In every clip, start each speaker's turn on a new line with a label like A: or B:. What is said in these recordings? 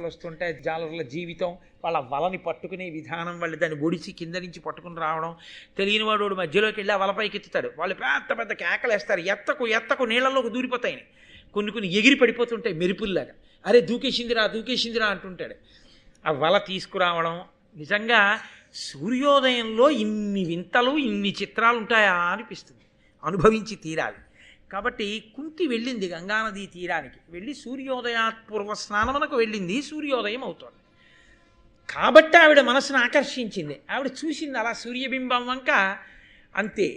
A: వస్తుంటే జాలర్ల జీవితం, వాళ్ళ వలని పట్టుకునే విధానం, వాళ్ళు దాన్ని ఒడిచి కింద నుంచి పట్టుకుని రావడం, తెలియని వాడు మధ్యలోకి వెళ్ళి ఆ వలపైకి ఎత్తుతాడు, వాళ్ళు పెద్ద పెద్ద కేకలు వేస్తారు, ఎత్తకు ఎత్తకు నీళ్ళలోకి దూరిపోతాయని. కొన్ని కొన్ని ఎగిరి పడిపోతుంటాయి మెరుపుల్లాగా, అరే దూకేసిందిరా దూకేసిందిరా అంటుంటాడు. ఆ వల తీసుకురావడం, నిజంగా సూర్యోదయంలో ఇన్ని వింతలు ఇన్ని చిత్రాలు ఉంటాయా అనిపిస్తుంది, అనుభవించి తీరాలి. కాబట్టి కుంతి వెళ్ళింది గంగానదీ తీరానికి, వెళ్ళి సూర్యోదయాత్పూర్వ స్నానమునకు వెళ్ళింది, సూర్యోదయం అవుతోంది కాబట్టి ఆవిడ మనసును ఆకర్షించింది. ఆవిడ చూసింది అలా సూర్యబింబం వంక, అంతే.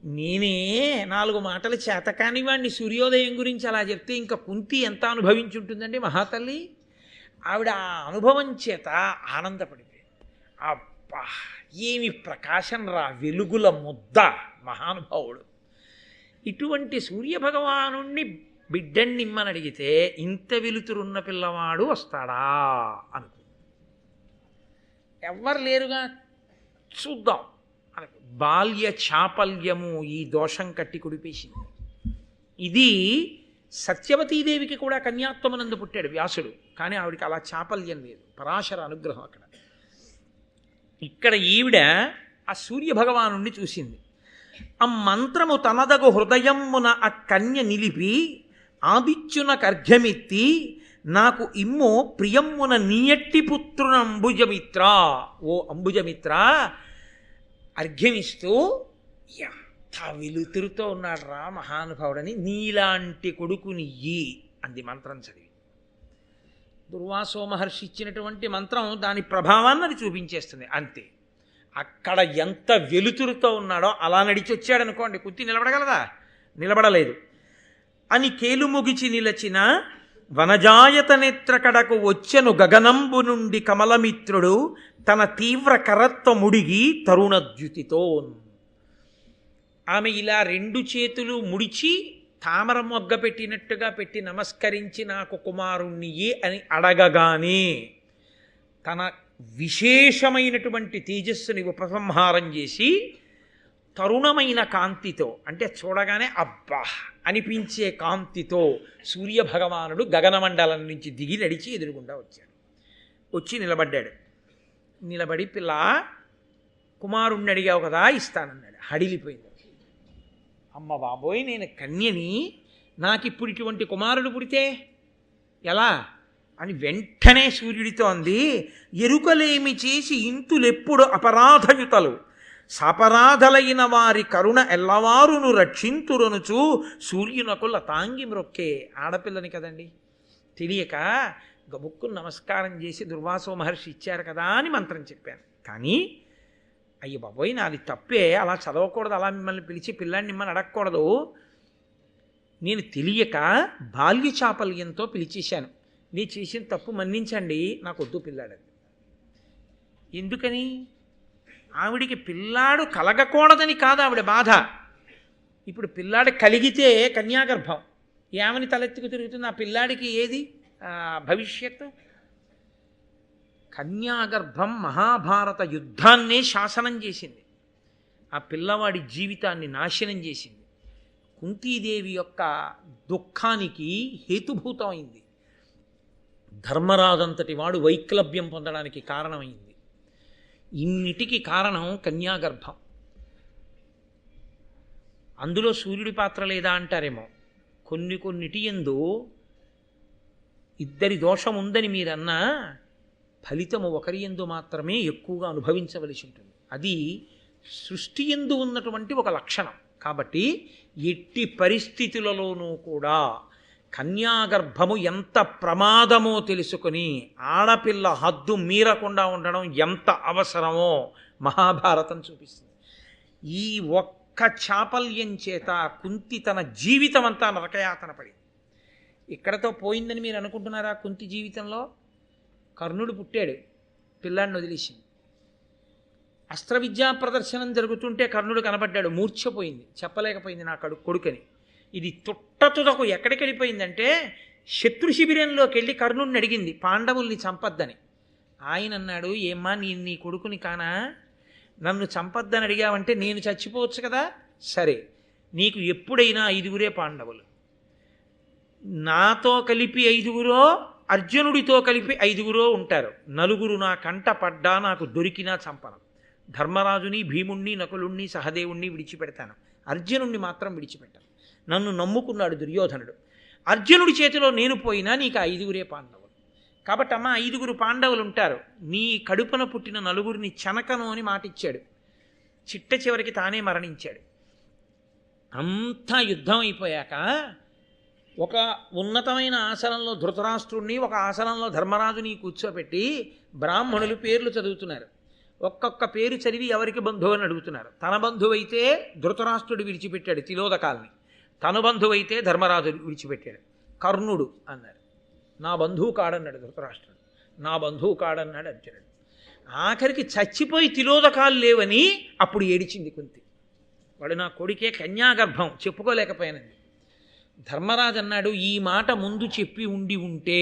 A: నేనే 4 మాటలు చేతకాని వాడిని సూర్యోదయం గురించి అలా చెప్తే ఇంకా కుంతి ఎంత అనుభవించుంటుందండి మహాతల్లి. ఆవిడ ఆ అనుభవం చేత ఆనందపడిపోయింది. అబ్బా ఏమి ప్రకాశం రా, వెలుగుల ముద్ద మహానుభావుడు. ఇటువంటి సూర్యభగవానుణ్ణి బిడ్డనిమ్మని అడిగితే ఇంత వెలుతురున్న పిల్లవాడు వస్తాడా అనుకో, ఎవ్వరు లేరుగా, చూద్దాం అనుకో. బాల్య చాపల్యము ఈ దోషం కట్టి కుడిపేసింది. ఇది సత్యవతీదేవికి కూడా కన్యాత్వమునందు పుట్టాడు వ్యాసుడు, కానీ ఆవిడికి అలా చాపల్యం లేదు, పరాశర అనుగ్రహం అక్కడ. ఇక్కడ ఈవిడ ఆ సూర్యభగవానుణ్ణి చూసింది. ఆ మంత్రము తనదగు హృదయమున ఆ కన్య నిలిపి ఆదిత్యున కర్ఘ్యమెత్తి నాకు ఇమ్ము ప్రియమ్మున నీయట్టి పుత్రున అంబుజమిత్ర, ఓ అంబుజమిత్ర అర్ఘ్యమిస్తూ, ఎంత వెలుతురుతో ఉన్నాడు రా మహానుభావుడని, నీలాంటి కొడుకునియ్యి అంది మంత్రం చదివి. దుర్వాసో మహర్షి ఇచ్చినటువంటి మంత్రం దాని ప్రభావాన్ని అది చూపించేస్తుంది, అంతే. అక్కడ ఎంత వెలుతురుతో ఉన్నాడో అలా నడిచి వచ్చాడనుకోండి, కుత్తి నిలబడగలదా? నిలబడలేదు. అని కేలుముగిచి నిలచిన వనజాయత నేత్ర కడకు వచ్చెను గగనంబు నుండి కమలమిత్రుడు తన తీవ్ర కరత్వ ముడిగి తరుణద్యుతితో. ఆమె ఇలా 2 చేతులు ముడిచి తామర మొగ్గ పెట్టినట్టుగా పెట్టి నమస్కరించి నాకు కుమారుణ్ణియే అని అడగగానే తన విశేషమైనటువంటి తేజస్సుని ఉపసంహారం చేసి తరుణమైన కాంతితో, అంటే చూడగానే అబ్బా అనిపించే కాంతితో సూర్యభగవానుడు గగనమండలం నుంచి దిగి నడిచి ఎదురుగుండా వచ్చాడు. వచ్చి నిలబడ్డాడు. నిలబడి పిల్ల కుమారుణ్ణి అడిగావు కదా ఇస్తానన్నాడు. హడిలిపోయింది. అమ్మ బాబోయ్, నేను కన్యని, నాకిప్పుడు ఇటువంటి కుమారుడు పుడితే ఎలా అని వెంటనే సూర్యుడితో అంది. ఎరుకలేమి చేసి ఇంతులెప్పుడు అపరాధయుతలు సపరాధలైన వారి కరుణ ఎల్లవారును రక్షింతురనుచు సూర్యునకు లతాంగి మ్రొక్కే. ఆడపిల్లని కదండి, తెలియక గబుక్కు నమస్కారం చేసి దుర్వాసో మహర్షి ఇచ్చారు కదా అని మంత్రం చెప్పాను. కానీ అయ్య బాబోయ్ నాది తప్పే, అలా చదవకూడదు, అలా మిమ్మల్ని పిలిచి పిల్లాన్ని మిమ్మల్ని అడగకూడదు. నేను తెలియక బాల్య చాపల్యంతో పిలిచేశాను, నీ చేసిన తప్పు మన్నించండి, నాకు వద్దు పిల్లాడు. ఎందుకని? ఆవిడికి పిల్లాడు కలగకూడదని కాదు ఆవిడ బాధ. ఇప్పుడు పిల్లాడు కలిగితే కన్యాగర్భం ఏమని తలెత్తుకు తిరుగుతుంది? ఆ పిల్లాడికి ఏది భవిష్యత్తు? కన్యాగర్భం మహాభారత యుద్ధాన్నే శాసనం చేసింది, ఆ పిల్లవాడి జీవితాన్ని నాశనం చేసింది, కుంతీదేవి యొక్క దుఃఖానికి హేతుభూతమైంది, ధర్మరాజంతటి వాడు వైక్లభ్యం పొందడానికి కారణమైంది. ఇన్నిటికి కారణం కన్యాగర్భం. అందులో సూర్యుడి పాత్ర లేదా అంటారేమో. కొన్నిటి యందు ఇద్దరి దోషం ఉందని మీరన్నా ఫలితము ఒకరి యందు మాత్రమే ఎక్కువగా అనుభవించవలసి ఉంటుంది. అది సృష్టి యందు ఉన్నటువంటి ఒక లక్షణం. కాబట్టి ఎట్టి పరిస్థితులలోనూ కూడా కన్యాగర్భము ఎంత ప్రమాదమో తెలుసుకొని ఆడపిల్ల హద్దు మీరకుండా ఉండడం ఎంత అవసరమో మహాభారతం చూపిస్తుంది. ఈ ఒక్క చాపల్యం చేత కుంతి తన జీవితం అంతా నరకయాతన పడింది. ఇక్కడతో పోయిందని మీరు అనుకుంటున్నారా? కుంతి జీవితంలో కర్ణుడు పుట్టాడు, పిల్లాడిని వదిలేసింది. అస్త్ర విద్యా ప్రదర్శనం జరుగుతుంటే కర్ణుడు కనబడ్డాడు, మూర్ఛపోయింది, చెప్పలేకపోయింది నా కొడుకని. ఇది తుట్టతుదకు ఎక్కడికి వెళ్ళిపోయిందంటే శత్రు శిబిరంలోకి వెళ్ళి కర్ణుడిని అడిగింది పాండవుల్ని చంపద్దని. ఆయన అన్నాడు, ఏమ్మా నీ కొడుకుని కానా, నన్ను చంపద్దని అడిగావంటే నేను చచ్చిపోవచ్చు కదా, సరే నీకు ఎప్పుడైనా 5గురే పాండవులు, నాతో కలిపి 5గురో అర్జునుడితో కలిపి 5గురు ఉంటారు. 4 నా కంట పడ్డా నాకు దొరికినా చంపను. ధర్మరాజుని, భీముణ్ణి, నకులుణ్ణి, సహదేవుణ్ణి విడిచిపెడతాను. అర్జునుణ్ణి మాత్రం విడిచిపెట్టాను. నన్ను నమ్ముకున్నాడు దుర్యోధనుడు. అర్జునుడి చేతిలో నేను పోయినా నీకు 5గురే పాండవులు. కాబట్టి అమ్మ 5గురు పాండవులు ఉంటారు. నీ కడుపున పుట్టిన 4గురిని చనకను అని మాటిచ్చాడు. చిట్ట చివరికి తానే మరణించాడు. అంతా యుద్ధం అయిపోయాక ఒక ఉన్నతమైన ఆసనంలో ధృతరాష్ట్రుణ్ణి, ఒక ఆసనంలో ధర్మరాజుని కూర్చోబెట్టి బ్రాహ్మణులు పేర్లు చదువుతున్నారు. ఒక్కొక్క పేరు చదివి ఎవరికి బంధువు అని అడుగుతున్నారు. తన బంధువు అయితే ధృతరాష్ట్రుడు విడిచిపెట్టాడు తిలోదకాల్ని, తన బంధువు అయితే ధర్మరాజు విడిచిపెట్టాడు. కర్ణుడు అన్నాడు, నా బంధువు కాడన్నాడు ధృతరాష్ట్రుడు. నా బంధువు కాడన్నాడు అర్జునుడు. ఆఖరికి చచ్చిపోయి తిలోదకాలు లేవని అప్పుడు ఏడిచింది కుంతి. వాడు నా కొడుకే, కన్యాగర్భం, చెప్పుకోలేకపోయానండి. ధర్మరాజు అన్నాడు, ఈ మాట ముందు చెప్పి ఉంటే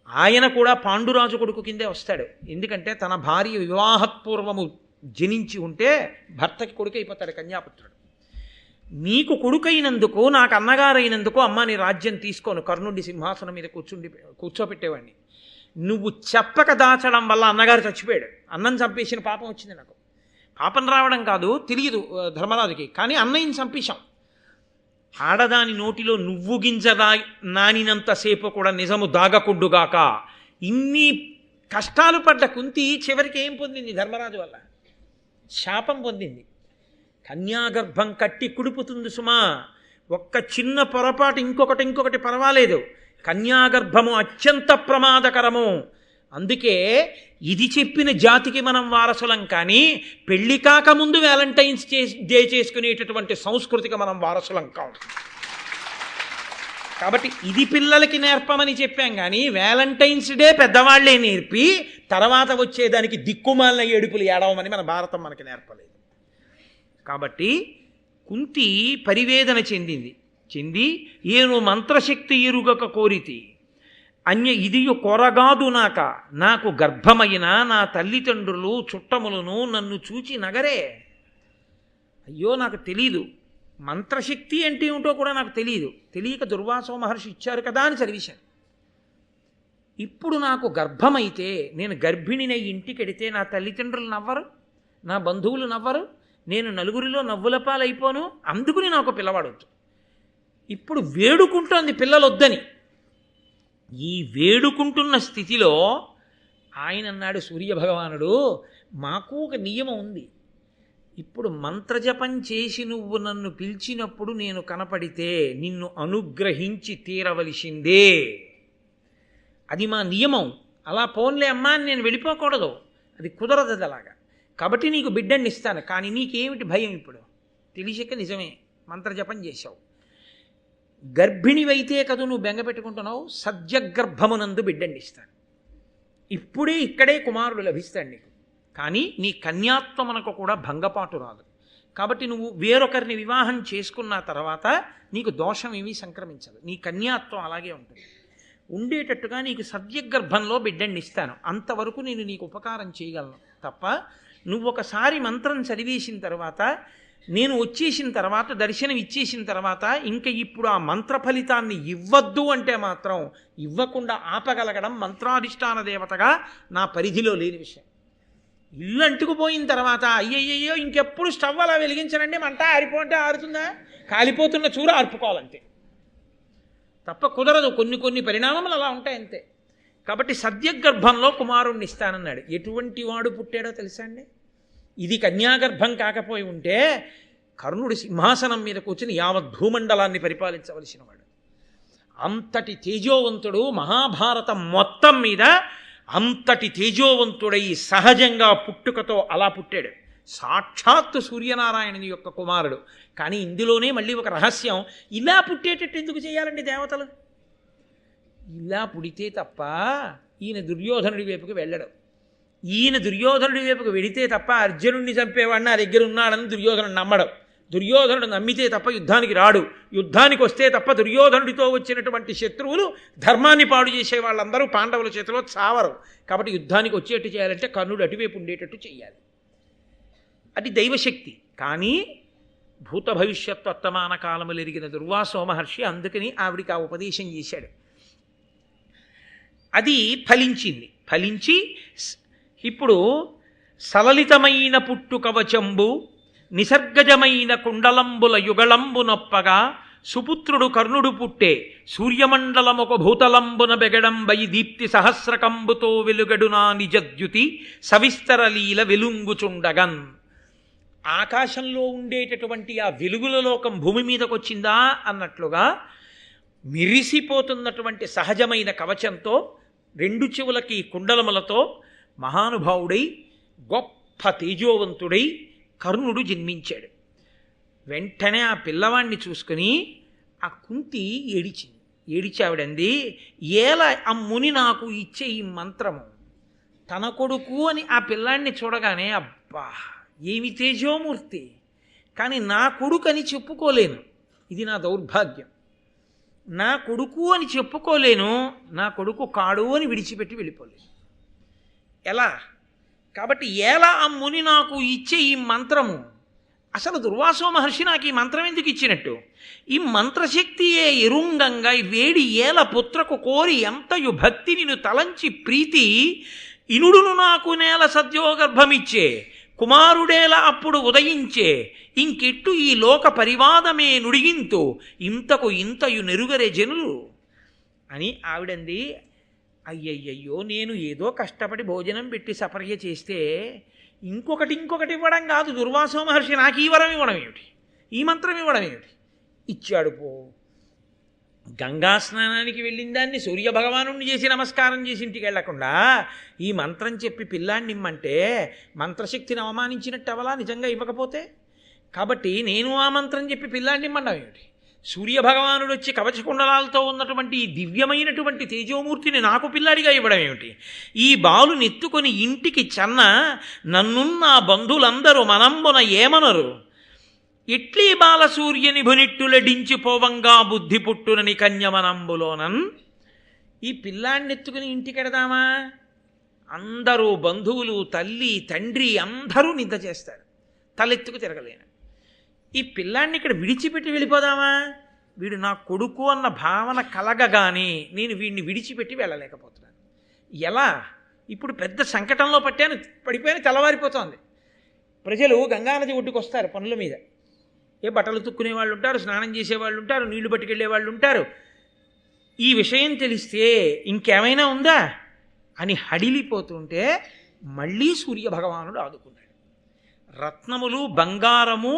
A: ఆయన కూడా పాండురాజు కొడుకు కిందే వస్తాడు. ఎందుకంటే తన భార్య వివాహపూర్వము జనించి ఉంటే భర్తకి కొడుకు అయిపోతాడు, కన్యాపుత్రుడు. నీకు కొడుకైనందుకు, నాకు అన్నగారైనందుకు అమ్మ నీ రాజ్యం తీసుకోను, కర్ణుడి సింహాసనం మీద కూర్చోపెట్టేవాడిని. నువ్వు చెప్పక దాచడం వల్ల అన్నగారు చచ్చిపోయాడు. అన్నం చంపేసిన పాపం వచ్చింది నాకు. పాపం రావడం కాదు, తెలియదు ధర్మరాజుకి, కానీ అన్నయ్యని చంపేశాం. ఆడదాని నోటిలో నువ్వు గింజ నానినంతసేపు కూడా నిజము దాగకుండుగాక. ఇన్ని కష్టాలు పడ్డ కుంతి చివరికి ఏం పొందింది? ధర్మరాజు వల్ల శాపం పొందింది. కన్యాగర్భం కట్టి కుడుపుతుంది సుమా. ఒక్క చిన్న పొరపాటు, ఇంకొకటి పర్వాలేదు, కన్యాగర్భము అత్యంత ప్రమాదకరము. అందుకే ఇది చెప్పిన జాతికి మనం వారసులం, కానీ పెళ్లి కాకముందు వ్యాలంటైన్స్ డే చేసుకునేటటువంటి సంస్కృతికి మనం వారసులం కాం. కాబట్టి ఇది పిల్లలకి నేర్పమని చెప్పాం, కానీ వ్యాలంటైన్స్ డే పెద్దవాళ్లే నేర్పి తర్వాత వచ్చేదానికి దిక్కుమాలిన ఏడుపులు ఏడవమని మన భారతం మనకి నేర్పలేదు. కాబట్టి కుంతి పరివేదన చెంది ఏను మంత్రశక్తి ఎరుగక కోరితి అన్య ఇదియు కొరగాదు నాకు గర్భమైన నా తల్లిదండ్రులు చుట్టములను నన్ను చూచి నగరే. అయ్యో నాకు తెలీదు, మంత్రశక్తి అంటే ఏమిటో కూడా నాకు తెలియక దుర్వాసో మహర్షి ఇచ్చారు కదా అని చదివేశాను. ఇప్పుడు నాకు గర్భమైతే, నేను గర్భిణినై ఇంటికెడితే నా తల్లిదండ్రులు నవ్వరు, నా బంధువులు నవ్వరు, నేను నలుగురిలో నవ్వుల పాలైపోను. అందుకుని నాకు పిల్లవాడొద్దు. ఇప్పుడు వేడుకుంటోంది పిల్లలొద్దని. ఈ వేడుకుంటున్న స్థితిలో ఆయన అన్నాడు, సూర్యభగవానుడు, మాకు ఒక నియమం ఉంది. ఇప్పుడు మంత్రజపం చేసి నువ్వు నన్ను పిలిచినప్పుడు నేను కనపడితే నిన్ను అనుగ్రహించి తీరవలసిందే. అది మా నియమం. అలా పోన్లే అమ్మా అని నేను వెళ్ళిపోకూడదు, అది కుదరదు అలాగా. కాబట్టి నీకు బిడ్డని ఇస్తాను. కానీ నీకేమిటి భయం? ఇప్పుడు తెలిసాక నిజమే మంత్రజపం చేశావు. గర్భిణివైతే కదా నువ్వు బెంగ పెట్టుకుంటున్నావు. సద్యగర్భమునందు బిడ్డని ఇస్తాను. ఇక్కడే కుమారుడు లభిస్తాడు నీకు. కానీ నీ కన్యాత్వమునకు కూడా భంగపాటు రాదు. కాబట్టి నువ్వు వేరొకరిని వివాహం చేసుకున్న తర్వాత నీకు దోషం ఏమీ సంక్రమించదు. నీ కన్యాత్వం అలాగే ఉంటుంది. ఉండేటట్టుగా నీకు సద్యగర్భంలో బిడ్డని ఇస్తాను. అంతవరకు నేను నీకు ఉపకారం చేయగలను తప్ప, నువ్వు ఒకసారి మంత్రం చదివేసిన తర్వాత, నేను వచ్చేసిన తర్వాత, దర్శనం ఇచ్చేసిన తర్వాత ఇంకా ఇప్పుడు ఆ మంత్ర ఫలితాన్ని ఇవ్వద్దు అంటే మాత్రం ఇవ్వకుండా ఆపగలగడం మంత్రాధిష్టాన దేవతగా నా పరిధిలో లేని విషయం. ఇల్లు అంటుకుపోయిన తర్వాత అయ్యయ్యో ఇంకెప్పుడు స్టవ్ అలా వెలిగించనండి, మంట ఆరిపోంటే ఆరుతుందా? కాలిపోతున్న చూర ఆర్పుకోవాలంతే తప్ప కుదరదు. కొన్ని పరిణామములు అలా ఉంటాయి అంతే. కాబట్టి సద్యగర్భంలో కుమారుణ్ణి ఇస్తానన్నాడు. ఎటువంటి వాడు పుట్టాడో తెలుసా అండి? ఇది కన్యాగర్భం కాకపోయి ఉంటే కర్ణుడి సింహాసనం మీద కూర్చుని యావత్ భూమండలాన్ని పరిపాలించవలసిన వాడు. అంతటి తేజోవంతుడు, మహాభారతం మొత్తం మీద అంతటి తేజోవంతుడై సహజంగా పుట్టుకతో అలా పుట్టాడు. సాక్షాత్తు సూర్యనారాయణుని యొక్క కుమారుడు. కానీ ఇందులోనే మళ్ళీ ఒక రహస్యం. ఇలా పుట్టేటట్టు ఎందుకు చేయాలండి దేవతలు? ఇలా పుడితే తప్ప ఈయన దుర్యోధనుడి వైపుకి వెళ్ళడు. ఈయన దుర్యోధనుడి వైపుకి వెడితే తప్ప అర్జునుడిని చంపేవాడిని నా దగ్గర ఉన్నాడని దుర్యోధనుడు నమ్మడం. దుర్యోధనుడు నమ్మితే తప్ప యుద్ధానికి రాడు. యుద్ధానికి వస్తే తప్ప దుర్యోధనుడితో వచ్చినటువంటి శత్రువులు, ధర్మాన్ని పాడు చేసే వాళ్ళందరూ పాండవుల చేతిలో చావరు. కాబట్టి యుద్ధానికి వచ్చేట్టు చేయాలంటే కర్ణుడు అటువైపు ఉండేటట్టు చేయాలి. అది దైవశక్తి. కానీ భూత భవిష్యత్ వర్తమాన కాలములు ఎరిగిన దుర్వాసో మహర్షి అందుకని ఆవిడికి ఆ ఉపదేశం చేశాడు. అది ఫలించి ఇప్పుడు సలలితమైన పుట్టు కవచంబు నిసర్గజమైన కుండలంబుల యుగళంబు నొప్పగా సుపుత్రుడు కర్ణుడు పుట్టే సూర్యమండలమొక భూతలంబున బెగడంబై దీప్తి సహస్రకంబుతో వెలుగడునా నిజద్యుతి సవిస్తరలీల వెలుంగుచుండగన్. ఆకాశంలో ఉండేటటువంటి ఆ వెలుగుల లోకం భూమి మీదకి వచ్చిందా అన్నట్లుగా మిరిసిపోతున్నటువంటి సహజమైన కవచంతో 2 చెవులకి కుండలములతో మహానుభావుడై గొప్ప తేజోవంతుడై కర్ణుడు జన్మించాడు. వెంటనే ఆ పిల్లవాణ్ణి చూసుకుని ఆ కుంతి ఏడిచి ఆవిడంది, ఏలా అమ్ముని నాకు ఇచ్చే ఈ మంత్రము. తన కొడుకు అని ఆ పిల్లాన్ని చూడగానే అబ్బా ఏమి తేజోమూర్తి, కానీ నా కొడుకు అని చెప్పుకోలేను, ఇది నా దౌర్భాగ్యం. నా కొడుకు అని చెప్పుకోలేను, నా కొడుకు కాడు అని విడిచిపెట్టి వెళ్ళిపోలేను. ఎలా? కాబట్టి ఎలా అమ్ముని నాకు ఇచ్చే ఈ మంత్రము. అసలు దుర్వాసో మహర్షి నాకు ఈ మంత్రం ఎందుకు ఇచ్చినట్టు? ఈ మంత్రశక్తియే ఎరుంగంగా వేడి ఏల పుత్రకు కోరి ఎంతయు భక్తి నిన్ను తలంచి ప్రీతి ఇనుడును నాకు నేల సద్యోగర్భమిచ్చే కుమారుడేల అప్పుడు ఉదయించే ఇంకెట్టు ఈ లోక పరివాదమే నుడిగింతు ఇంతకు ఇంతయు నెరుగరే జనులు అని ఆవిడంది. అయ్యయ్యయ్యో, నేను ఏదో కష్టపడి భోజనం పెట్టి సపర్య చేస్తే ఇంకొకటి ఇవ్వడం కాదు, దుర్వాసో మహర్షి నాకు ఈ వరం ఇవ్వడం ఏమిటి, ఈ మంత్రం ఇవ్వడం ఏమిటి? ఇచ్చాడు పో. గంగా స్నానానికి వెళ్ళిన దాన్ని సూర్యభగవాను చేసి నమస్కారం చేసి ఇంటికి వెళ్లకుండా ఈ మంత్రం చెప్పి పిల్లాన్ని ఇమ్మంటే మంత్రశక్తిని అవమానించినట్టు అవలా నిజంగా ఇవ్వకపోతే? కాబట్టి నేను ఆ మంత్రం చెప్పి పిల్లాన్ని ఇమ్మండం ఏమిటి? సూర్యభగవానుడు వచ్చి కవచకుండలాలతో ఉన్నటువంటి ఈ దివ్యమైనటువంటి తేజోమూర్తిని నాకు పిల్లాడిగా ఇవ్వడం ఏమిటి? ఈ బాలు నెత్తుకొని ఇంటికి చన్న నన్నున్న బంధువులందరూ మనంబున ఏమనరు, ఇట్లీ బాలసూర్యని భునిట్టులడించిపోవంగా బుద్ధి పుట్టునని కన్యమనంబులోనన్. ఈ పిల్లాన్నెత్తుకుని ఇంటికెడదామా? అందరూ బంధువులు, తల్లి, తండ్రి అందరూ నింద చేస్తారు, తలెత్తుకు తిరగలేను. ఈ పిల్లాన్ని ఇక్కడ విడిచిపెట్టి వెళ్ళిపోదామా? వీడు నా కొడుకు అన్న భావన కలగగానే నేను వీడిని విడిచిపెట్టి వెళ్ళలేకపోతున్నాను. ఎలా? ఇప్పుడు పెద్ద సంకటంలో పడిపోయాను, తెల్లవారిపోతోంది. ప్రజలు గంగానది ఒడ్డుకు వస్తారు పనుల మీద. ఏ బట్టలు తుక్కునే వాళ్ళు ఉంటారు, స్నానం చేసేవాళ్ళు ఉంటారు, నీళ్లు పట్టుకెళ్ళే వాళ్ళు ఉంటారు. ఈ విషయం తెలిస్తే ఇంకేమైనా ఉందా అని హడిలిపోతుంటే మళ్ళీ సూర్యభగవానుడు ఆదుకున్నాడు. రత్నములు బంగారము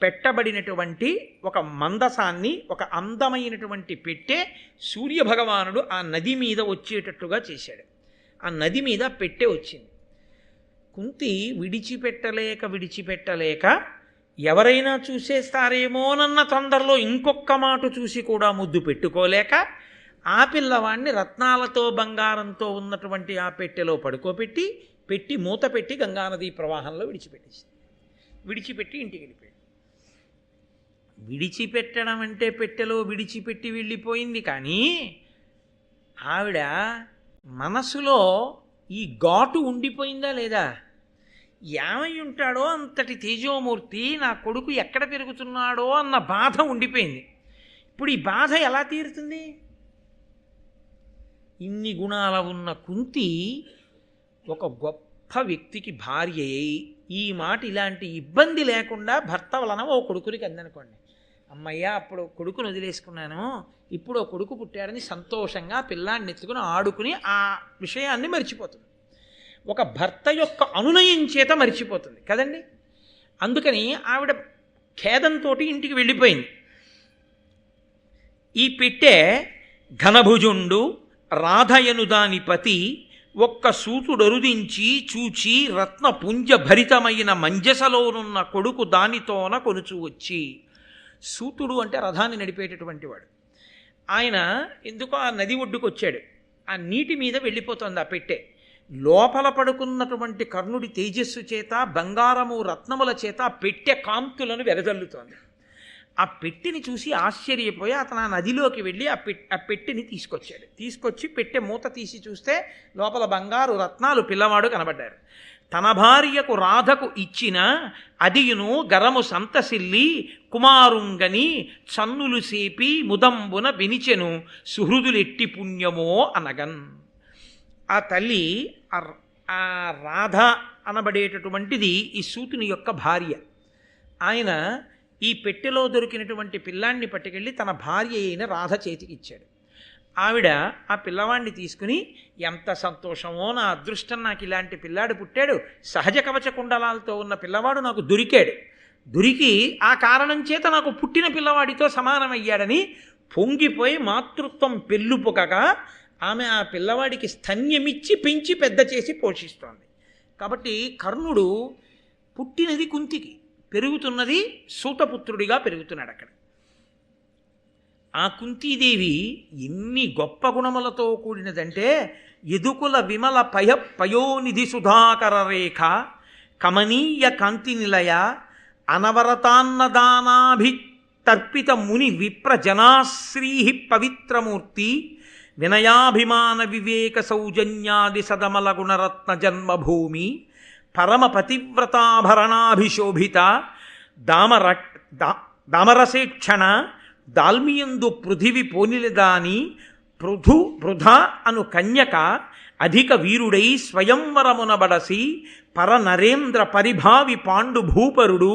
A: పెట్టబడినటువంటి ఒక మందసాన్ని, ఒక అందమైనటువంటి పెట్టె సూర్యభగవానుడు ఆ నది మీద వచ్చేటట్టుగా చేశాడు. ఆ నది మీద పెట్టె వచ్చింది. కుంతి విడిచిపెట్టలేక ఎవరైనా చూసేస్తారేమోనన్న తొందరలో ఇంకొక్క మాట చూసి కూడా ముద్దు పెట్టుకోలేక ఆ పిల్లవాడిని రత్నాలతో బంగారంతో ఉన్నటువంటి ఆ పెట్టెలో పెట్టి మూత పెట్టి గంగానదీ ప్రవాహంలో విడిచిపెట్టి ఇంటికి వెళ్ళిపోయాడు. విడిచిపెట్టడం అంటే పెట్టెలో విడిచిపెట్టి వెళ్ళిపోయింది, కానీ ఆవిడ మనసులో ఈ ఘాటు ఉండిపోయిందా లేదా? ఏమై ఉంటాడో అంతటి తేజోమూర్తి, నా కొడుకు ఎక్కడ పెరుగుతున్నాడో అన్న బాధ ఉండిపోయింది. ఇప్పుడు ఈ బాధ ఎలా తీరుతుంది? ఇన్ని గుణాల ఉన్న కుంతి ఒక గొప్ప వ్యక్తికి భార్య అయి ఈ మాట ఇలాంటి ఇబ్బంది లేకుండా భర్త వలన ఓ కొడుకునికి అందనుకోండి, అమ్మయ్య అప్పుడు కొడుకును వదిలేసుకున్నాను, ఇప్పుడు ఓ కొడుకు పుట్టాడని సంతోషంగా పిల్లాన్ని ఎత్తుకుని ఆడుకుని ఆ విషయాన్ని మర్చిపోతుంది. ఒక భర్త యొక్క అనునయం చేత మర్చిపోతుంది కదండి. అందుకని ఆవిడ ఖేదంతో ఇంటికి వెళ్ళిపోయింది. ఈ పెట్టె ఘనభుజుండు రాధయను దాని పతి ఒక్క సూతుడరుదించి చూచి రత్నపుంజ భరితమైన మంజసలోనున్న కొడుకు దానితోన కొనుచు వచ్చి. సూతుడు అంటే రథాన్ని నడిపేటటువంటి వాడు. ఆయన ఎందుకో ఆ నది ఒడ్డుకు వచ్చాడు. ఆ నీటి మీద వెళ్ళిపోతుంది ఆ పెట్టె. లోపల పడుకున్నటువంటి కర్ణుడి తేజస్సు చేత బంగారము రత్నముల చేత ఆ పెట్టె కాంతులను వెదజల్లుతోంది. ఆ పెట్టెని చూసి ఆశ్చర్యపోయి అతను ఆ నదిలోకి వెళ్ళి ఆ పెట్టెని తీసుకొచ్చి పెట్టె మూత తీసి చూస్తే లోపల బంగారు రత్నాలు పిల్లవాడు కనబడ్డారు. తన భార్యకు రాధకు ఇచ్చిన అదియును గరము సంతసిల్లి కుమారుంగని చన్నులు సేపి ముదంబున వినిచెను సుహృదులెట్టి పుణ్యమో అనగన్. ఆ తల్లి ఆ రాధ అనబడేటటువంటిది ఈ సూతుని యొక్క భార్య. ఆయన ఈ పెట్టెలో దొరికినటువంటి పిల్లాన్ని పట్టుకెళ్ళి తన భార్య అయిన రాధ చేతికిచ్చాడు. ఆవిడ ఆ పిల్లవాడిని తీసుకుని, ఎంత సంతోషమో, నా అదృష్టం, నాకు ఇలాంటి పిల్లాడు పుట్టాడు, సహజ కవచ కుండలాలతో ఉన్న పిల్లవాడు నాకు దొరికాడు, దొరికి ఆ కారణం చేత నాకు పుట్టిన పిల్లవాడితో సమానమయ్యాడని పొంగిపోయి మాతృత్వం పెళ్ళుపుకగా ఆమె ఆ పిల్లవాడికి స్తన్యమిచ్చి పెంచి పెద్ద చేసి పోషిస్తోంది. కాబట్టి కర్ణుడు పుట్టినది కుంతికి, పెరుగుతున్నది సూతపుత్రుడిగా పెరుగుతున్నాడు అక్కడ. ఆ కుంతీదేవి ఎన్ని గొప్ప గుణములతో కూడినదంటే, ఎదుకుల విమల పయోనిధి సుధాకర రేఖ, కమనీయ కాంతి నిలయ, అనవరతాన్నదానాభితర్పిత ముని విప్ర జనాశ్రీ పవిత్రమూర్తి, వినయాభిమాన వివేక సౌజన్యాది సదమల గుణరత్న జన్మభూమి, పరమ పతివ్రతాభరణాభిశోభిత, దామరసేక్షణ, దాల్మియందు పృథివి పోనిలదాని, పృథ అను కన్యక, అధిక వీరుడై స్వయంవరమునబడసి, పరనరేంద్ర పరిభావి పాండు భూపరుడు,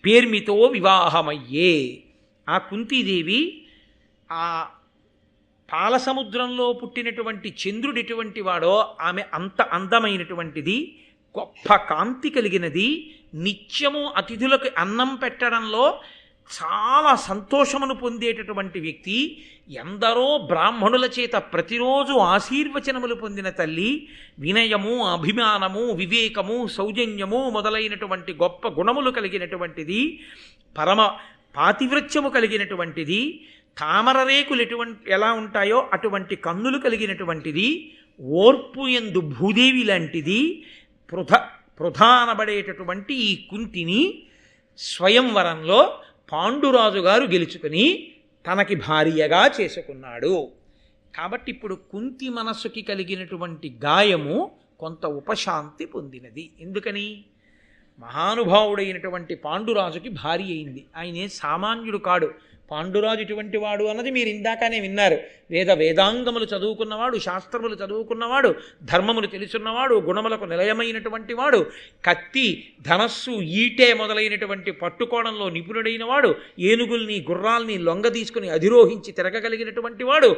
A: పేర్మితో వివాహమయ్యే. ఆ కుంతీదేవి ఆ పాలసముద్రంలో పుట్టినటువంటి చంద్రుడు ఎటువంటి వాడో ఆమె అంత అందమైనటువంటిది, గొప్ప కాంతి కలిగినది, నిత్యము అతిథులకు అన్నం పెట్టడంలో చాలా సంతోషమును పొందేటటువంటి వ్యక్తి, ఎందరో బ్రాహ్మణుల చేత ప్రతిరోజు ఆశీర్వచనములు పొందిన తల్లి, వినయము, అభిమానము, వివేకము, సౌజన్యము మొదలైనటువంటి గొప్ప గుణములు కలిగినటువంటిది, పరమ పాతివ్రత్యము కలిగినటువంటిది, తామర రేకులు ఎలా ఉంటాయో అటువంటి కన్నులు కలిగినటువంటిది, ఓర్పు యందు భూదేవి లాంటిది, ప్రధానబడేటటువంటి ఈ కుంతిని స్వయంవరంలో పాండురాజు గారు గెలుచుకుని తనకి భార్యగా చేసుకున్నాడు. కాబట్టి ఇప్పుడు కుంతి మనస్సుకి కలిగినటువంటి గాయము కొంత ఉపశాంతి పొందినది. ఎందుకని? మహానుభావుడైనటువంటి పాండురాజుకి భార్య అయింది. ఆయనే సామాన్యుడు కాడు. పాండురాజు ఇటువంటి వాడు అన్నది మీరు ఇందాకనే విన్నారు. వేదాంగములు చదువుకున్నవాడు, శాస్త్రములు చదువుకున్నవాడు, ధర్మములు తెలుసున్నవాడు, గుణములకు నిలయమైనటువంటి వాడు, కత్తి, ధనస్సు, ఈటే మొదలైనటువంటి పట్టుకోవడంలో నిపుణుడైన వాడు, ఏనుగుల్ని గుర్రాల్ని లొంగ తీసుకుని అధిరోహించి తిరగగలిగినటువంటి వాడు,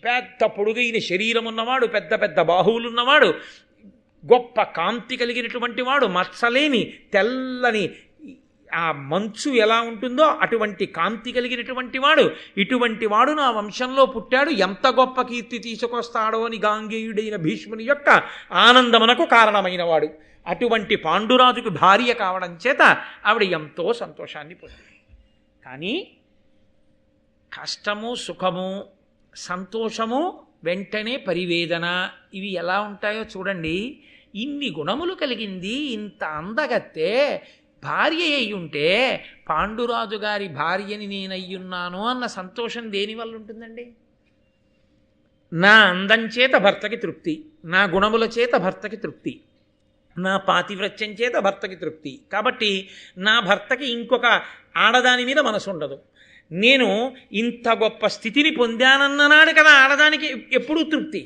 A: పెద్ద పొడుగైన శరీరం ఉన్నవాడు, పెద్ద పెద్ద బాహువులున్నవాడు, గొప్ప కాంతి కలిగినటువంటి వాడు, మత్సలేని తెల్లని ఆ మంచు ఎలా ఉంటుందో అటువంటి కాంతి కలిగినటువంటి వాడు, ఇటువంటి వాడు నా వంశంలో పుట్టాడు, ఎంత గొప్ప కీర్తి తీసుకొస్తాడో అని గాంగేయుడైన భీష్ముని యొక్క ఆనందమునకు కారణమైన వాడు. అటువంటి పాండురాజుకు భార్య కావడం చేత ఆవిడ ఎంతో సంతోషాన్ని పొందింది. కానీ కష్టము, సుఖము, సంతోషము, వెంటనే పరివేదన, ఇవి ఎలా ఉంటాయో చూడండి. ఇన్ని గుణములు కలిగింది, ఇంత అందగత్తే భార్య అయి ఉంటే, పాండురాజు గారి భార్యని నేనయ్యున్నాను అన్న సంతోషం దేనివల్ల ఉంటుందండి? నా అందం చేత భర్తకి తృప్తి, నా గుణముల చేత భర్తకి తృప్తి, నా పాతివ్రత్యం చేత భర్తకి తృప్తి. కాబట్టి నా భర్తకి ఇంకొక ఆడదాని మీద మనసు ఉండదు. నేను ఇంత గొప్ప స్థితిని పొందానన్ననాడు కదా ఆడదానికి ఎప్పుడూ తృప్తి.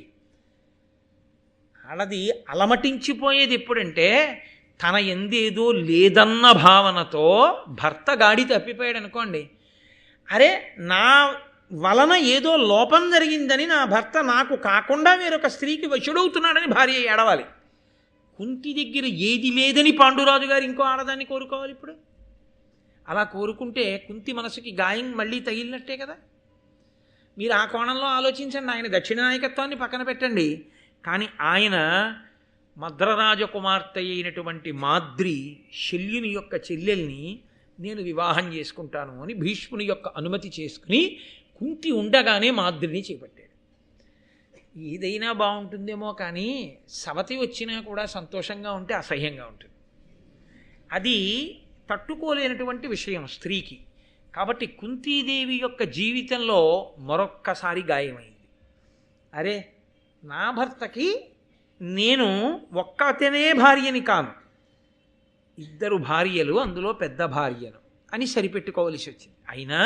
A: ఆడది అలమటించిపోయేది ఎప్పుడంటే, తన ఎందేదో లేదన్న భావనతో భర్త గాడి తప్పిపోయాడు అనుకోండి, అరే నా వలన ఏదో లోపం జరిగిందని నా భర్త నాకు కాకుండా వేరొక స్త్రీకి వశుడవుతున్నాడని భార్య ఏడవాలి. కుంతి దగ్గర ఏది లేదని పాండురాజు గారు ఇంకో ఆడదాన్ని కోరుకోవాలి ఇప్పుడు? అలా కోరుకుంటే కుంతి మనసుకి గాయం మళ్ళీ తగిలినట్టే కదా. మీరు ఆ కోణంలో ఆలోచించండి. ఆయన దక్షిణ నాయకత్వాన్ని పక్కన పెట్టండి, కానీ ఆయన మద్రరాజ కుమార్తె అయినటువంటి మాద్రి, శల్యుని యొక్క చెల్లెల్ని నేను వివాహం చేసుకుంటాను అని భీష్ముని యొక్క అనుమతి చేసుకుని కుంతి ఉండగానే మాద్రిని చేపట్టాడు. ఏదైనా బాగుంటుందేమో కానీ సవతి వచ్చినా కూడా సంతోషంగా ఉంటే అసహ్యంగా ఉంటుంది. అది తట్టుకోలేనటువంటి విషయం స్త్రీకి. కాబట్టి కుంతీదేవి యొక్క జీవితంలో మరొక్కసారి గాయమైంది. అరే నా భర్తకి నేను ఒక్కతనే భార్యని కాను, ఇద్దరు భార్యలు, అందులో పెద్ద భార్యను అని సరిపెట్టుకోవలసి వచ్చింది. అయినా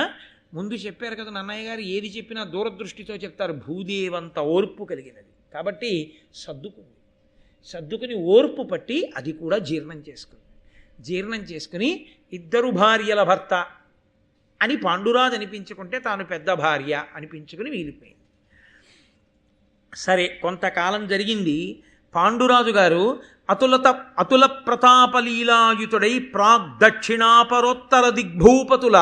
A: ముందు చెప్పారు కదా నన్నయ్య గారు, ఏది చెప్పినా దూరదృష్టితో చెప్తారు. భూదేవంత ఓర్పు కలిగినది. కాబట్టి సర్దుకుని ఓర్పు పట్టి అది కూడా జీర్ణం చేసుకుని ఇద్దరు భార్యల భర్త అని పాండురాజు అనిపించుకుంటే తాను పెద్ద భార్య అనిపించుకుని వీలిపోయింది. సరే, కొంతకాలం జరిగింది. పాండురాజు గారు అతుల ప్రతాపలీలాయుతుడై ప్రాగ్దక్షిణాపరోత్తర దిగ్భూపతుల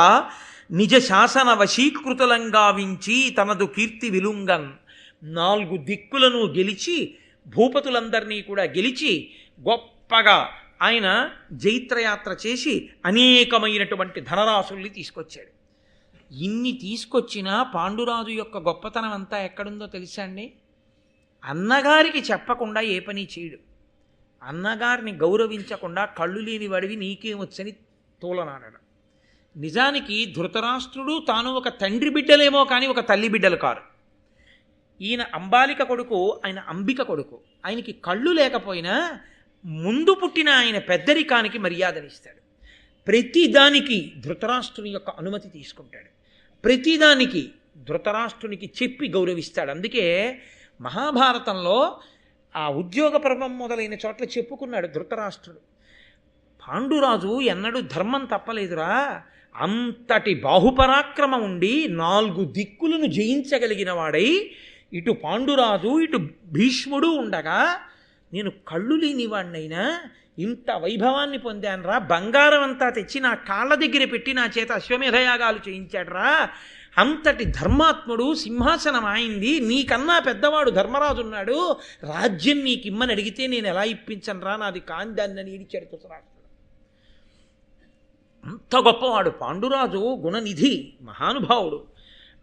A: నిజ శాసన వశీకృతులంగావించి తనదు కీర్తి విలుంగన్ 4 దిక్కులను గెలిచి భూపతులందరినీ కూడా గెలిచి గొప్పగా ఆయన జైత్రయాత్ర చేసి అనేకమైనటువంటి ధనరాశుల్ని తీసుకొచ్చాడు. ఇన్ని తీసుకొచ్చినా పాండురాజు యొక్క గొప్పతనం అంతా ఎక్కడుందో తెలుసా అండి? అన్నగారికి చెప్పకుండా ఏ పని చేయడు. అన్నగారిని గౌరవించకుండా కళ్ళు లేని వాడివి నీకేమొచ్చని తోలనాడడం. నిజానికి ధృతరాష్ట్రుడు తాను ఒక తండ్రి బిడ్డలేమో కానీ ఒక తల్లి బిడ్డలు కారు. ఈయన అంబాలిక కొడుకు, ఆయన అంబిక కొడుకు. ఆయనకి కళ్ళు లేకపోయినా ముందు పుట్టిన ఆయన పెద్దరికానికి మర్యాదనిస్తాడు. ప్రతిదానికి ధృతరాష్ట్రుని యొక్క అనుమతి తీసుకుంటాడు. ప్రతిదానికి ధృతరాష్ట్రునికి చెప్పి గౌరవిస్తాడు. అందుకే మహాభారతంలో ఆ ఉద్యోగ పర్వం మొదలైన చోట్ల చెప్పుకున్నాడు ధృతరాష్ట్రుడు, పాండురాజు ఎన్నడూ ధర్మం తప్పలేదురా, అంతటి బాహుపరాక్రమం ఉండి 4 దిక్కులను జయించగలిగిన వాడై ఇటు పాండురాజు ఇటు భీష్ముడు ఉండగా నేను కళ్ళు లేనివాడినైనా ఇంత వైభవాన్ని పొందానురా, బంగారం అంతా తెచ్చి నా కాళ్ళ దగ్గర పెట్టి నా చేత అశ్వమేధయాగాలు చేయించాడురా, అంతటి ధర్మాత్ముడు, సింహాసనం ఆయింది, నీకన్నా పెద్దవాడు ధర్మరాజు ఉన్నాడు, రాజ్యం నీకిమ్మని అడిగితే నేను ఎలా ఇప్పించనురా, నాది కాందాన్ని ఈడిచాడు ధృతరాష్ట్రుడు. అంత గొప్పవాడు పాండురాజు, గుణనిధి, మహానుభావుడు.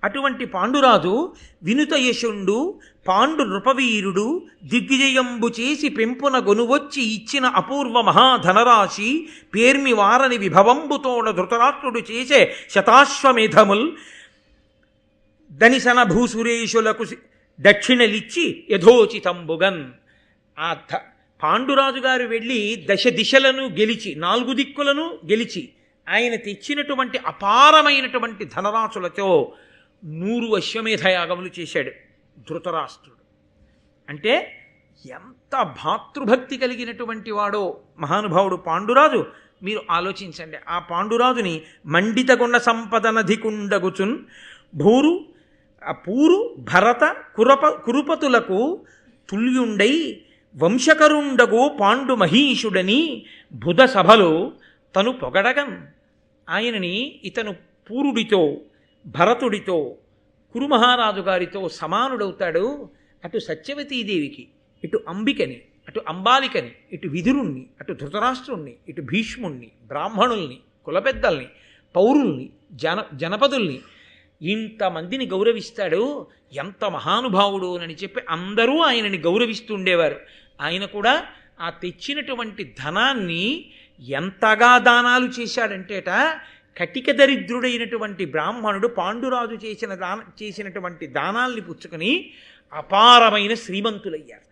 A: అటువంటి పాండురాజు వినుత యశుండు పాండు నృపవీరుడు దిగ్విజయంబు చేసి పెంపున గొనువొచ్చి ఇచ్చిన అపూర్వ మహాధనరాశి పేర్మి వారని విభవంబుతోడ ధృతరాష్ట్రుడు చేసే శతాశ్వమేధముల్ దనిసన భూసురేషులకు దక్షిణలిచ్చి యథోచితంబుగన్. ఆ పాండురాజు గారు వెళ్ళి దిశలను గెలిచి 4 దిక్కులను గెలిచి ఆయన తెచ్చినటువంటి అపారమైనటువంటి ధనరాశులతో 100 అశ్వమేధయాగములు చేశాడు ధృతరాష్ట్రుడు. అంటే ఎంత భాతృభక్తి కలిగినటువంటి వాడో మహానుభావుడు పాండురాజు. మీరు ఆలోచించండి, ఆ పాండురాజుని మండితగుణ సంపదనధికుండగుచున్ పూరు భరత కురుపతులకు తుల్యుండై వంశకరుండగు పాండు మహీషుడని బుధ సభలో తను పొగడగన్. ఆయనని ఇతను పూరుడితో, భరతుడితో, కురుమహారాజు గారితో సమానుడవుతాడు. అటు సత్యవతీదేవికి, ఇటు అంబికని, అటు అంబాలికని, ఇటు విదురుణ్ణి, అటు ధృతరాష్ట్రుణ్ణి, ఇటు భీష్ముణ్ణి, బ్రాహ్మణుల్ని, కులపెద్దల్ని, పౌరుల్ని, జనపదుల్ని, ఇంతమందిని గౌరవిస్తాడు. ఎంత మహానుభావుడు అని చెప్పి అందరూ ఆయనని గౌరవిస్తుండేవారు. ఆయన కూడా ఆ తెచ్చినటువంటి ధనాన్ని ఎంతగా దానాలు చేశాడంటేట, కటిక దరిద్రుడైనటువంటి బ్రాహ్మణుడు పాండురాజు చేసినటువంటి దానాల్ని పుచ్చుకొని అపారమైన శ్రీమంతులయ్యారు.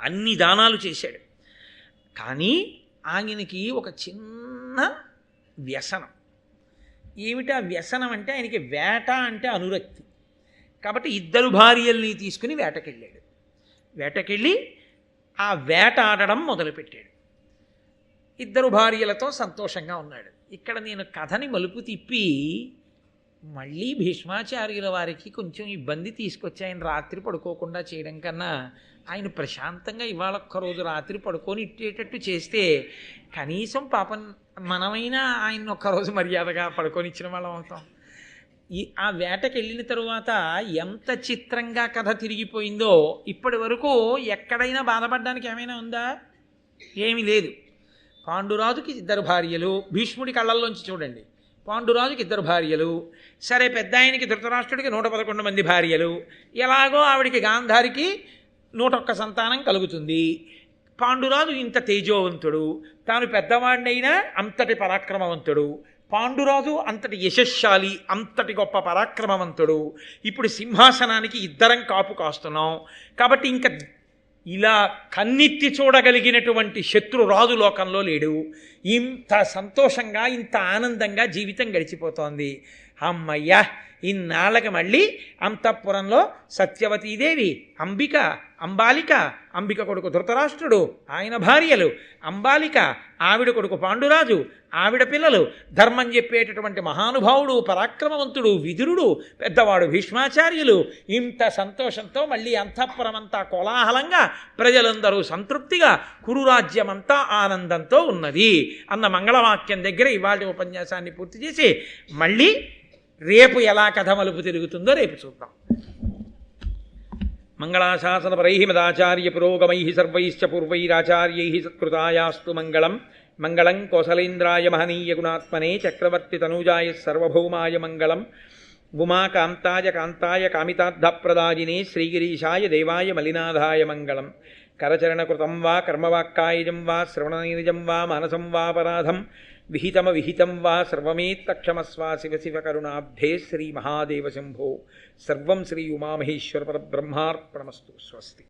A: అన్ని దానాలు చేశాడు. కానీ ఆయనకి ఒక చిన్న వ్యసనం. ఏమిటా వ్యసనం అంటే, ఆయనకి వేట అంటే అనురక్తి. కాబట్టి 2 భార్యల్ని తీసుకుని వేటకెళ్ళాడు. వేటకెళ్ళి ఆ వేట ఆడడం మొదలుపెట్టాడు. 2 భార్యలతో సంతోషంగా ఉన్నాడు. ఇక్కడ నేను కథని మలుపు తిప్పి మళ్ళీ భీష్మాచార్యుల వారికి కొంచెం ఇబ్బంది తీసుకొచ్చి ఆయన రాత్రి పడుకోకుండా చేయడం కన్నా ఆయన ప్రశాంతంగా ఇవాళ ఒక్కరోజు రాత్రి పడుకొని ఇట్టేటట్టు చేస్తే కనీసం పాపం మనమైనా ఆయన ఒక్కరోజు మర్యాదగా పడుకొని ఇచ్చిన వాళ్ళం అవుతాం. ఆ వేటకి వెళ్ళిన తరువాత ఎంత చిత్రంగా కథ తిరిగిపోయిందో. ఇప్పటి వరకు ఎక్కడైనా బాధపడడానికి ఏమైనా ఉందా? ఏమీ లేదు. పాండురాజుకి 2 భార్యలు, భీష్ముడి కళ్ళల్లోంచి చూడండి, పాండురాజుకి 2 భార్యలు, సరే పెద్ద ఆయనకి ధృతరాష్ట్రుడికి 111 మంది భార్యలు, ఎలాగో ఆవిడికి గాంధారికి 101 సంతానం కలుగుతుంది. పాండురాజు ఇంత తేజోవంతుడు, తాను పెద్దవాడినైనా అంతటి పరాక్రమవంతుడు, పాండురాజు అంతటి యశస్శాలి, అంతటి గొప్ప పరాక్రమవంతుడు. ఇప్పుడు సింహాసనానికి 2 కాపు కాస్తున్నాం కాబట్టి ఇంకా ఇలా కన్నెత్తి చూడగలిగినటువంటి శత్రు రాజు లోకంలో లేడు. ఇంత సంతోషంగా, ఇంత ఆనందంగా జీవితం గడిచిపోతోంది. అమ్మయ్యా, ఇన్నాళ్ళకి మళ్ళీ అంతఃపురంలో సత్యవతీదేవి, అంబిక, అంబిక కొడుకు ధృతరాష్ట్రుడు, ఆయన భార్యలు, అంబాలిక, ఆవిడ కొడుకు పాండురాజు, ఆవిడ పిల్లలు, ధర్మం చెప్పేటటువంటి మహానుభావుడు, పరాక్రమవంతుడు విదురుడు, పెద్దవాడు భీష్మాచార్యులు, ఇంత సంతోషంతో మళ్ళీ అంతఃపురమంతా కోలాహలంగా ప్రజలందరూ సంతృప్తిగా కురురాజ్యమంతా ఆనందంతో ఉన్నది అన్న మంగళవాక్యం దగ్గర ఇవాళ ఉపన్యాసాన్ని పూర్తి చేసి మళ్ళీ రేపు ఎలా కథ మలుపు తిరుగుతుందో రేపు చూద్దాం. మంగళాశాసనపరై మదాచార్య పురోగమై సర్వైశ్చ పూర్వైరాచార్యై సత్కృతాయాస్తు మంగళం. మంగళం కోసలేంద్రాయ మహనీయ గుణాత్మనే చక్రవర్తి తనూజాయ సర్వభౌమాయ మంగళం. ఉమాకాంతాయ కాంతాయ కామితార్థప్రదాయినే శ్రీగిరీశాయ దేవాయ మలినాథాయ మంగళం. కరచరణకృతం వా కర్మవాక్కాయజం వా శ్రవణనైజం వా మానసం వాపరాధం విహితం వా సర్వమేత్తక్షమస్వా శివ శివ కరుణాబ్ధే శ్రీ మహాదేవ శంభో. సర్వం శ్రీ ఉమామహేశ్వర పరబ్రహ్మార్పణమస్తు. స్వస్తి.